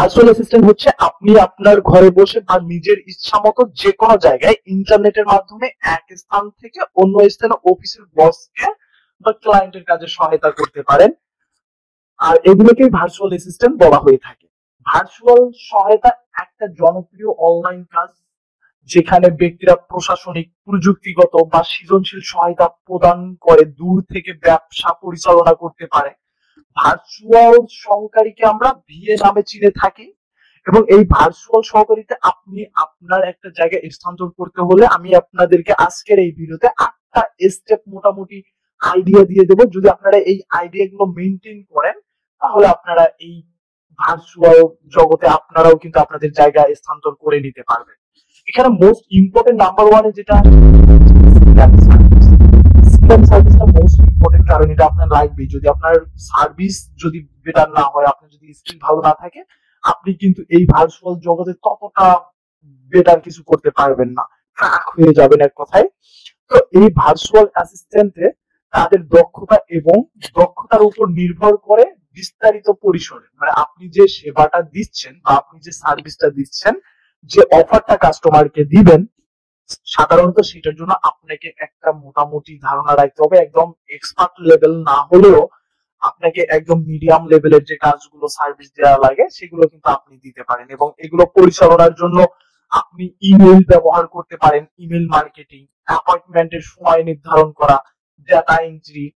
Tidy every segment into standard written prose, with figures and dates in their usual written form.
Virtual assistant হচ্ছে আপনি আপনার ঘরে বসে বা নিজের ইচ্ছা মতো যে কোনো জায়গায় ইন্টারনেটের মাধ্যমে এক স্থান থেকে অন্য স্থানে অফিসের বসকে বা ক্লায়েন্টের কাজে সহায়তা করতে পারেন। আর এগুলোকেই ভার্চুয়াল অ্যাসিস্ট্যান্ট বলা হয়ে থাকে। ভার্চুয়াল সহায়তা একটা জনপ্রিয় অনলাইন কাজ যেখানে ব্যক্তিরা প্রশাসনিক, প্রযুক্তিগত বা সৃজনশীল সহায়তা প্রদান করে দূর থেকে ব্যবসা পরিচালনা করতে পারে। ভার্চুয়াল সহকারীকে আমরা ভিএ নামে চিনে থাকি এবং এই ভার্চুয়াল সহকারীতে আপনি আপনার একটা জায়গায় স্থানান্তর করতে হলে আমি আপনাদেরকে আজকের এই ভিডিওতে 8টা স্টেপ মোটামুটি আইডিয়া দিয়ে দেব। যদি আপনারা এই আইডিয়া গুলো মেনটেন করেন তাহলে আপনারা এই ভার্চুয়াল জগতে আপনারাও কিন্তু আপনাদের জায়গা স্থানান্তর করে নিতে পারবেন। এখানে মোস্ট ইম্পর্টেন্ট নাম্বার ওয়ানে যেটা সার্ভিসটা মোস্ট ইম্পর্টেন্ট, কারণ এটা আপনার লাগবেই। যদি আপনার সার্ভিস যদি বেটার না হয়, আপনার যদি স্কিল ভালো না থাকে, আপনি কিন্তু এই ভার্চুয়াল জগতে ততটা বেটার কিছু করতে পারবেন না, ট্র্যাক হয়ে যাবেন এক কথায়। তো এই ভার্চুয়াল অ্যাসিস্ট্যান্টে তাদের দক্ষতা এবং দক্ষতার উপর নির্ভর করে বিস্তারিত পরিসরে, মানে আপনি যে সেবাটা দিচ্ছেন বা আপনি যে সার্ভিসটা দিচ্ছেন, যে অফারটা কাস্টমারকে দিবেন, সাধারণত সেটার জন্য আপনাকে একটা মোটামুটি ধারণা রাখতে হবে। একদম এক্সপার্ট লেভেল না হলেও আপনাকে একদম মিডিয়াম লেভেলের যে কাজগুলো সার্ভিস দেওয়া লাগে সেগুলো কিন্তু আপনি দিতে পারেন। এবং এগুলো পরিচালনার জন্য আপনি ইমেল ব্যবহার করতে পারেন, ইমেল মার্কেটিং, অ্যাপয়েন্টমেন্টের সময় নির্ধারণ করা, data entry,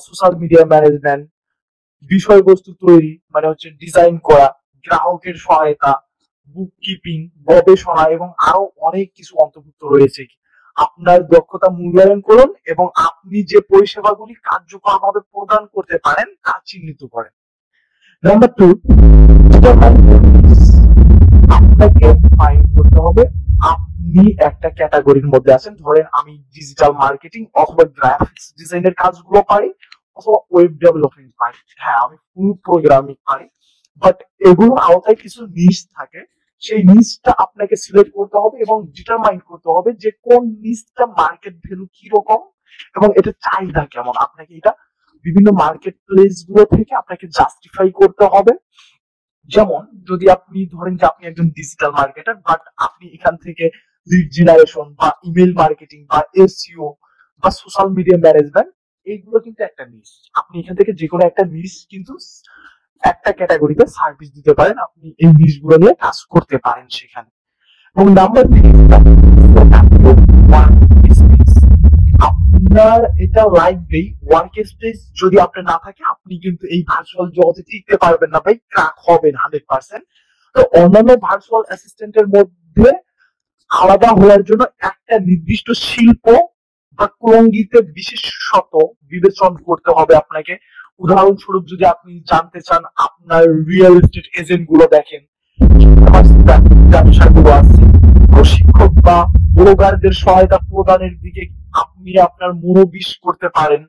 social media management, বিষয়বস্তু তৈরি মানে হচ্ছে ডিজাইন করা, গ্রাহকের সহায়তা, বুককিপিং, গবেষণা এবং আরো অনেক কিছু অন্তর্ভুক্ত রয়েছে। আপনার দক্ষতা মূল্যায়ন করুন এবং আপনি যে পরিষেবাগুলি কার্যকরভাবে প্রদান করতে পারেন তা চিহ্নিত করেন। নাম্বার 2, আপনাকে ফাইন্ড করতে হবে আপনি একটা ক্যাটাগরির মধ্যে আছেন। ধরেন আমি ডিজিটাল মার্কেটিং অথবা গ্রাফিক্স ডিজাইনের কাজগুলো পারি অথবা ওয়েব ডেভেলপমেন্ট পারি, হ্যাঁ আমি ফুল প্রোগ্রামিং পারি, বাট এগুলোর আওতায় কিছু নিশ থাকে। সেই নিশটা আপনাকে সিলেক্ট করতে হবে এবং ডিটারমাইন করতে হবে যে কোন নিশটা মার্কেট ভ্যালু কি রকম এবং এটা চাহিদা কেমন। আপনাকে এটা বিভিন্ন মার্কেট প্লেস গুলো থেকে আপনাকে জাস্টিফাই করতে হবে। যেমন যদি আপনি ধরেন যে আপনি একজন ডিজিটাল মার্কেটার, বাট আপনি এখান থেকে লিড জেনারেশন বা ইমেল মার্কেটিং বা এসইও বা সোশ্যাল মিডিয়া ম্যানেজমেন্ট, এইগুলো কিন্তু একটা নিশ। আপনি এখান থেকে যে কোনো একটা নিশ কিন্তু একটা ক্যাটাগরিতে সার্ভিস দিতে পারেন, আপনি এই নিশগুলো নিয়ে কাজ করতে পারেন সেখানে। এবং নাম্বার 3, আপনার এটা লাগবেই। ওয়ার্ক স্পেস যদি আপনার না থাকে আপনি কিন্তু এই ভার্চুয়াল জগতে টিকতে পারবেন না ভাই, ক্র্যাক হবেন 100%। তো অন্যান্য ভার্চুয়াল অ্যাসিস্ট্যান্টের মধ্যে আলাদা হওয়ার জন্য একটা নির্দিষ্ট শিল্প বা কুলঙ্গিতে বিশেষত বিবেচনা করতে হবে আপনাকে। উদাহরণস্বরূপ যদি আপনি জানতে চান আপনার রিয়েল এস্টেট এজেন্ট গুলো দেখেন, ব্যবসাগুলো আছে, প্রশিক্ষক বা ব্লগারদের সহায়তা প্রদানের দিকে আপনি আপনার মনোবিশ করতে পারেন।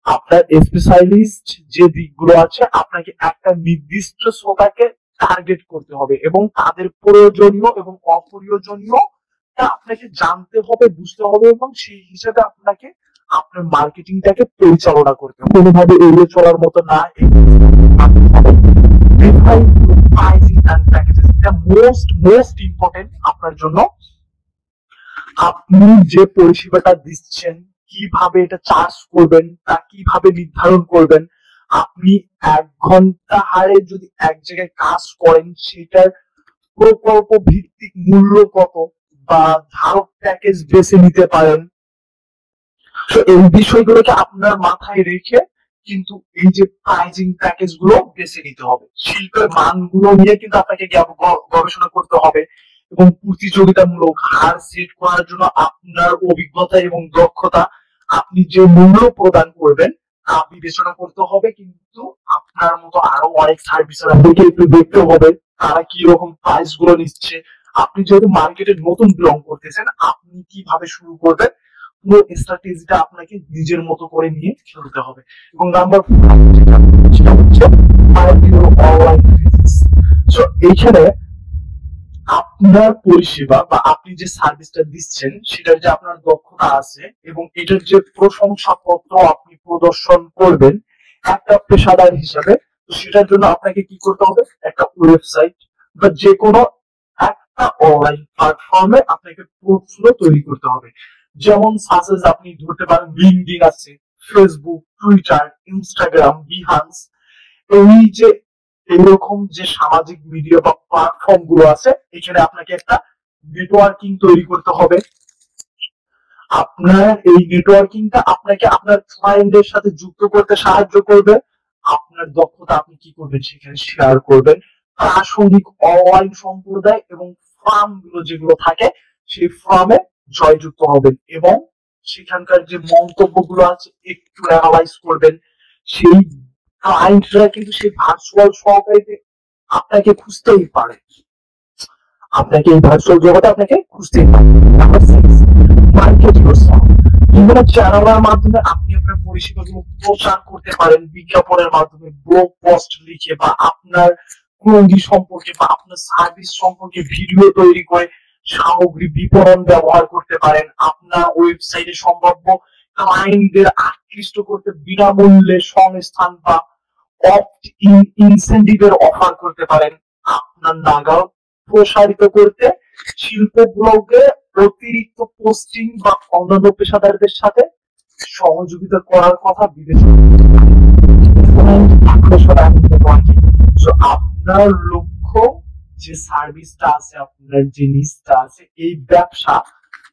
আপনার স্পেশালিস্ট যে দিকগুলো আছে আপনাকে একটা নির্দিষ্ট শ্রোতাকে টার্গেট করতে হবে এবং তাদের প্রয়োজনীয় এবং অপ্রয়োজনীয় আপনাকে জানতে হবে, বুঝতে হবে এবং সেই হিসাবে আপনাকে আপনার মার্কেটিংটাকে পরিচালনা করতে হবে। কোনোভাবে এড়িয়ে চলার মতো না। এটা মোস্ট ইম্পর্টেন্ট আপনার জন্য। আপনি যে পরিষেবাটা দিচ্ছেন কিভাবে এটা চার্জ করবেন তা কিভাবে নির্ধারণ করবেন। আপনি 1 ঘন্টা হারে যদি এক জায়গায় কাজ করেন সেটার প্রকল্প ভিত্তিক মূল্য কত বা ধারক প্যাকেজ বেছে নিতে পারেন। তো এই বিষয়গুলোকে আপনার মাথায় রেখে কিন্তু এই যে প্রাইজিং প্যাকেজ গুলো বেছে নিতে হবে। শিল্পের মানগুলো নিয়ে কিন্তু আপনাকে গবেষণা করতে হবে এবং প্রতিযোগিতামূলক হার সেট করার জন্য আপনার অভিজ্ঞতা এবং দক্ষতা, আপনি যে মূল্য প্রদান করবেন তা বিবেচনা করতে হবে। কিন্তু আপনার মতো আরো অনেক সার্ভিসের আপনাকে একটু দেখতে হবে তারা কি রকম প্রাইস গুলো নিচ্ছে। আপনি যেহেতু মার্কেটে নতুন বিলং করতেছেন, আপনি কিভাবে শুরু করবেন পুরো স্ট্র্যাটেজিটা আপনাকে নিজের মতো করে নিয়ে খেলতে হবে। এবং নাম্বার 5 যেটা হচ্ছে অনলাইন বিজনেস। সো এইখানে আপনার পরিষেবা বা আপনি যে সার্ভিসটা দিচ্ছেন সেটার যে আপনার দক্ষতা আছে এবং এটার যে প্রশংসাপত্র আপনি প্রদর্শন করবেন একটা পেশাদার হিসাবে, সেটার জন্য আপনাকে কি করতে হবে, একটা ওয়েবসাইট বা যে কোনো একটা অনলাইন প্ল্যাটফর্মে আপনাকে পোর্টফোলিও তৈরি করতে হবে। যেমন সাজেস আপনি ধরতে পারেন লিঙ্কডইন আছে, ফেসবুক, টুইটার, ইনস্টাগ্রাম, বিহান্স, এই যে এইরকম যে সামাজিক মিডিয়া বা প্ল্যাটফর্ম গুলো আছে, এখানে আপনাকে একটা নেটওয়ার্কিং তৈরি করতে হবে। আপনার এই নেটওয়ার্কিংটা আপনাকে আপনার ক্লায়েন্টের সাথে যুক্ত করতে সাহায্য করবে। আপনার দক্ষতা আপনি কি করবেন সেখানে শেয়ার করবেন। প্রাসঙ্গিক অনলাইন সম্প্রদায় এবং ফার্ম গুলো যেগুলো থাকে সেই ফার্মে জয়যুক্ত হবেন এবং সেখানকার যে মন্তব্যগুলো আছে একটু অ্যানালাইজ করবেন। সেই ক্লায়েন্টরা কিন্তু সেই ভার্চুয়াল সহকারীতে আপনাকে খুঁজতেই পারে, আপনাকে এই ভার্চুয়াল জগতে আপনাকে খুঁজতেই পারে। Number 6, market yourself. বিভিন্ন চ্যানেলের মাধ্যমে আপনি আপনার পরিষেবাগুলো প্রচার করতে পারেন, বিজ্ঞাপনের মাধ্যমে, ব্লগ পোস্ট লিখে বা আপনার ক্লয়িং সম্পর্কে বা আপনার সার্ভিস সম্পর্কে ভিডিও তৈরি করে সামগ্রী বিপণন ব্যবহার করতে পারেন। আপনার ওয়েবসাইটে সম্ভাব্য ক্লায়েন্টদের আকৃষ্ট করতে বিনামূল্যে সংস্থান বা অপ্ট ইন ইনসেন্টিভের অফার করতে পারেন। আপনার নাগাল প্রসারিত করতে শিল্প ব্লগে অতিরিক্ত পোস্টিং বা অন্যান্য পেশাদারদের সাথে সহযোগিতা করার কথা বিবেচনা আপনার লক্ষ্য যে সার্ভিসটা আছে, আপনার যে নিচটা আছে, এই ব্যবসা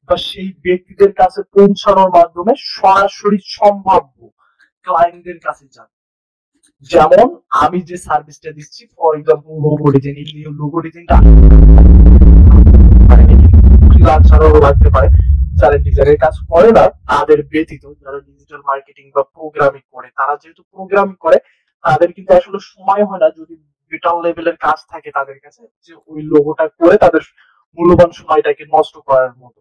বা সেই ব্যক্তিদের কাছে পৌঁছানোর মাধ্যমে সরাসরি সম্ভাব্য ক্লায়েন্টদের কাছে যান। যেমন আমি যে সার্ভিসটা দিচ্ছি, ফর এক্সাম্পল লোগো ডিজাইন, এই লোগো ডিজাইনটা ফ্রিল্যান্সারও লাগতে পারে, যারা ডিজাইনের কাজ করে না তাদের ব্যতীত যারা ডিজিটাল মার্কেটিং বা প্রোগ্রামিং করে, তারা যেহেতু প্রোগ্রামিং করে তাদের কিন্তু আসলে সময় হয় না যদি বেটার লেভেলের কাজ থাকে তাদের কাছে যে ওই লোগোটা করে তাদের মূল্যবান সময়টাকে নষ্ট করার মতো।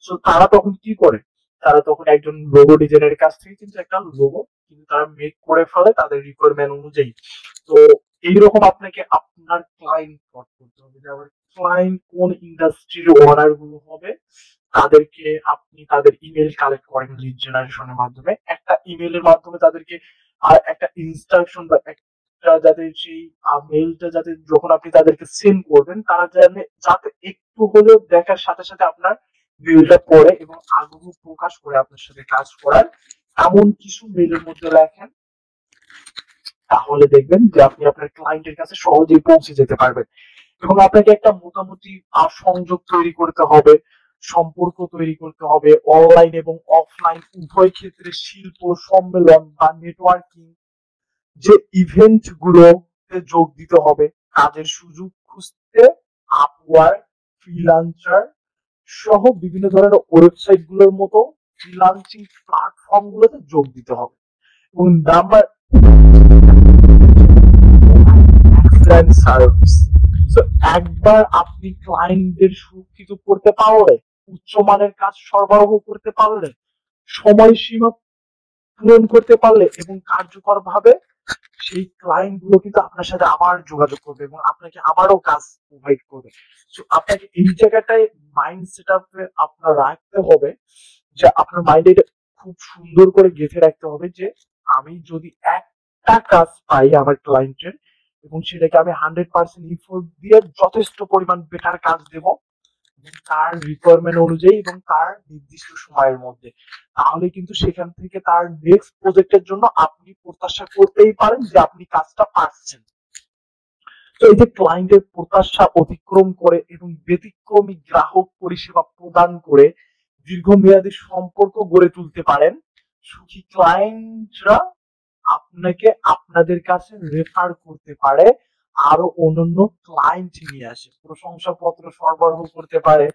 সো তারা তখন কি করে, তারা তখন একজন লোগো ডিজাইনের কাছ থেকে কিন্তু একটা লোগো কিন্তু তারা মেক করে ফেলে তাদের রিকোয়ারমেন্ট অনুযায়ী। তো এইরকম আপনাকে আপনার ক্লায়েন্ট পট করতে হবে, যেমন ক্লায়েন্ট কোন ইন্ডাস্ট্রির ওনার গুলো হবে তাদেরকে আপনি তাদের ইমেল কালেক্ট করেন লিড জেনারেশনের মাধ্যমে, একটা ইমেলের মাধ্যমে তাদেরকে আর একটা ইনস্ট্রাকশন বা একটা যাতে সেই মেলটা যাতে যখন আপনি তাদেরকে সেন্ড করবেন তারা জানে যাতে একটু হলেও দেখার সাথে সাথে আপনার মেলটা পড়ে এবং আগ্রহ প্রকাশ করে আপনার সাথে কাজ করার এমন কিছু মেলের মধ্যে লেখেন, তাহলে দেখবেন যে আপনি আপনার ক্লায়েন্টের কাছে সহজেই পৌঁছে যেতে পারবেন। এবং আপনাকে একটা মোটামুটি সংযোগ তৈরি করতে হবে, সম্পর্ক তৈরি করতে হবে অনলাইন এবং অফলাইন উভয় ক্ষেত্রে, শিল্প সম্মেলন বা নেটওয়ার্কিং যে ইভেন্ট গুলোতে যোগ দিতে হবে, কাজের সুযোগ খুঁজতে আপওয়ার্ক, ফ্রিল্যান্সার সহ বিভিন্ন ধরনের ওয়েবসাইট গুলোর মতো ফ্রিল্যান্সিং প্ল্যাটফর্ম গুলোতে যোগ দিতে হবে। এবং নাম্বার সার্ভিস। সো একবার আপনি ক্লায়েন্টদের সুরক্ষিত করতে পারলে, উচ্চমানের কাজ সরবরাহ করতে পারলে, সময়সীমা পূরণ করতে পারলে এবং কার্যকর ভাবে সেই ক্লায়েন্ট গুলো কিন্তু আপনার সাথে আবার যোগাযোগ করবে এবং আপনাকে আবারও কাজ প্রোভাইড করবে। সো আপনাকে এই জায়গাটায় মাইন্ড সেট আপে আপনার রাখতে হবে যে আপনার মাইন্ডে এটা খুব সুন্দর করে গেঁথে রাখতে হবে যে আমি যদি একটা কাজ পাই আমার ক্লায়েন্টের এবং সেটাকে আমি 100% ইফোর্ট দিয়ে যথেষ্ট পরিমাণ বেটার কাজ দেব তার রিকোয়ারমেন্ট অনুযায়ী এবং তার নির্দিষ্ট সময়ের মধ্যে, তাহলে কিন্তু সেখান থেকে তার নেক্সট প্রজেক্টের জন্য আপনি প্রত্যাশা করতেই পারেন যে আপনি কাজটা পাচ্ছেন। তো এই যে ক্লায়েন্টের প্রত্যাশা অতিক্রম করে এবং ব্যতিক্রমী গ্রাহক পরিষেবা প্রদান করে দীর্ঘমেয়াদী সম্পর্ক গড়ে তুলতে পারেন, সুখী ক্লায়েন্টরা আপনাকে আপনাদের কাছে রেফার করতে পারে, আরো অন্যান্য ক্লায়েন্ট নিয়ে আসে, প্রশংসাপত্র সরবরাহ করতে পারে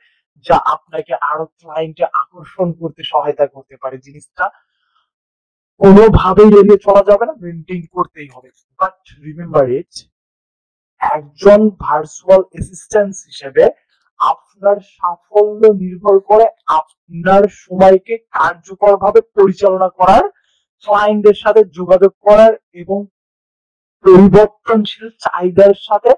যা আপনাকে আরো ক্লায়েন্টে আকর্ষণ করতে সহায়তা করতে পারে। জিনিসটা কোনোভাবেই এড়িয়ে চলা যাবে না, মেনটেন করতেই হবে। বাট রিমেম্বার ইট, একজন ভার্চুয়াল অ্যাসিস্ট্যান্ট হিসেবে আপনার সাফল্য নির্ভর করে আপনার সময়কে কার্যকরভাবে পরিচালনা করার, ক্লায়েন্টের সাথে যোগাযোগ করার এবং পরিবর্তনশীল চাহিদার সাথে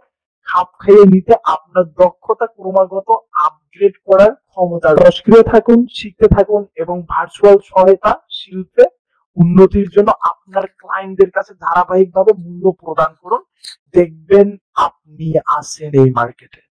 খাপ খাইয়ে নিতে আপনার দক্ষতা ক্রমাগত আপগ্রেড করার ক্ষমতা। সক্রিয় থাকুন, শিখতে থাকুন এবং ভার্চুয়াল সহায়তা শিল্পে উন্নতির জন্য আপনার ক্লায়েন্টদের কাছে ধারাবাহিকভাবে মূল্য প্রদান করুন, দেখবেন আপনি আছেন এই মার্কেটে।